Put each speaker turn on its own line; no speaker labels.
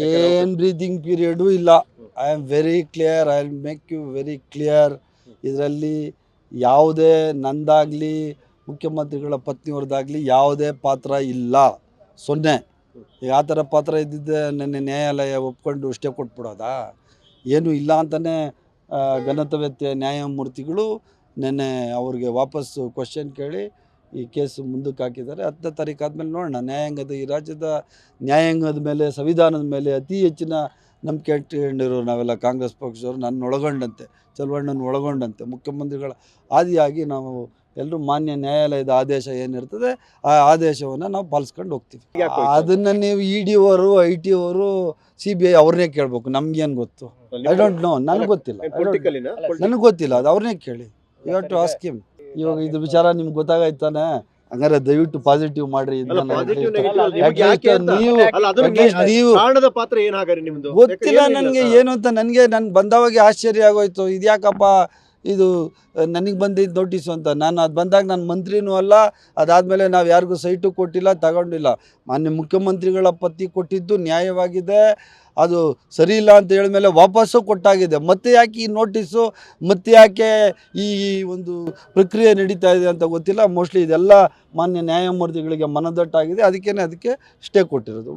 ಏನು breathing period ಇಲ್ಲ. I am very clear, I will make you very clear. ಇದರಲ್ಲಿ ಯಾವುದೇ ನಂದಾಗಲಿ ಮುಖ್ಯಮಂತ್ರಿಗಳ ಪತ್ನಿಯವ್ರದ್ದಾಗಲಿ ಯಾವುದೇ ಪಾತ್ರ ಇಲ್ಲ. 0. ಈಗ ಆ ಥರ ಪಾತ್ರ ಇದ್ದಿದ್ದೆ ನೆನ್ನೆ ನ್ಯಾಯಾಲಯ ಒಪ್ಕೊಂಡು ಸ್ಟೇ ಕೊಟ್ಬಿಡೋದಾ? ಏನೂ ಇಲ್ಲ ಅಂತಲೇ ಘನತೆವೆತ್ತ ನ್ಯಾಯಮೂರ್ತಿಗಳು ನೆನ್ನೆ ಅವ್ರಿಗೆ ವಾಪಸ್ಸು ಕ್ವಶನ್ ಕೇಳಿ ಈ ಕೇಸು ಮುಂದಕ್ಕೆ ಹಾಕಿದ್ದಾರೆ. 10ನೇ ತಾರೀಕು ಆದಮೇಲೆ ನೋಡೋಣ. ನ್ಯಾಯಾಂಗದ ಈ ರಾಜ್ಯದ ನ್ಯಾಯಾಂಗದ ಮೇಲೆ, ಸಂವಿಧಾನದ ಮೇಲೆ ಅತಿ ಹೆಚ್ಚಿನ ನಂಬಿಕೆ ಇಟ್ಕೊಂಡಿರೋ ನಾವೆಲ್ಲ ಕಾಂಗ್ರೆಸ್ ಪಕ್ಷದವರು, ನನ್ನ ಒಳಗೊಂಡಂತೆ, ಚಲುವಣ್ಣನ ಒಳಗೊಂಡಂತೆ ಮುಖ್ಯಮಂತ್ರಿಗಳ ಆದಿಯಾಗಿ ನಾವು ಎಲ್ಲರೂ ಮಾನ್ಯ ನ್ಯಾಯಾಲಯದ ಆದೇಶ ಏನಿರ್ತದೆ ಆ ಆದೇಶವನ್ನು ನಾವು ಪಾಲಿಸ್ಕೊಂಡು ಹೋಗ್ತೀವಿ. ಅದನ್ನು ನೀವು ಇ.ಡಿ. ಅವರು, IT ಅವರು, CBI ಅವ್ರನ್ನೇ ಕೇಳಬೇಕು. ನಮ್ಗೇನು ಗೊತ್ತು? I don't know. ನನಗೆ ಗೊತ್ತಿಲ್ಲ. ನನಗೆ ಗೊತ್ತಿಲ್ಲ. ಅದು ಅವ್ರನ್ನೇ ಕೇಳಿ. You have to ask him. ಇವಾಗ ಇದ್ರ ವಿಚಾರ ನಿಮ್ಗೆ ಗೊತ್ತಾಗಾಯ್ತಾನೆ? ಹಂಗಾರೆ ದಯವಿಟ್ಟು ಪಾಸಿಟಿವ್ ಮಾಡ್ರಿ. ಗೊತ್ತಿಲ್ಲ ನನಗೆ ಏನು ಅಂತ. ನನಗೆ ಬಂದವಾಗ ಆಶ್ಚರ್ಯ ಆಗೋಯ್ತು. ಇದ್ಯಾಕಪ್ಪ ಇದು ನನಗೆ ಬಂದಿದ್ದು ನೋಟಿಸು ಅಂತ. ನಾನು ಅದು ಬಂದಾಗ ನಾನು ಮಂತ್ರಿನೂ ಅಲ್ಲ. ಅದಾದಮೇಲೆ ನಾವು ಯಾರಿಗೂ ಸೈಟು ಕೊಟ್ಟಿಲ್ಲ, ತಗೊಂಡಿಲ್ಲ. ಮಾನ್ಯ ಮುಖ್ಯಮಂತ್ರಿಗಳ ಪತ್ನಿ ಕೊಟ್ಟಿದ್ದು ನ್ಯಾಯವಾಗಿದೆ. ಅದು ಸರಿ ಇಲ್ಲ ಅಂತ ಹೇಳಿದ್ಮೇಲೆ ವಾಪಸ್ಸು ಕೊಟ್ಟಾಗಿದೆ. ಮತ್ತೆ ಯಾಕೆ ಈ ನೋಟಿಸು, ಮತ್ತೆ ಯಾಕೆ ಈ ಒಂದು ಪ್ರಕ್ರಿಯೆ ನಡೀತಾ ಇದೆ ಅಂತ ಗೊತ್ತಿಲ್ಲ. ಮೋಸ್ಟ್ಲಿ ಇದೆಲ್ಲ ಮಾನ್ಯ ನ್ಯಾಯಮೂರ್ತಿಗಳಿಗೆ ಮನದಟ್ಟಾಗಿದೆ. ಅದಕ್ಕೆ ಸ್ಟೇ ಕೊಟ್ಟಿರೋದು.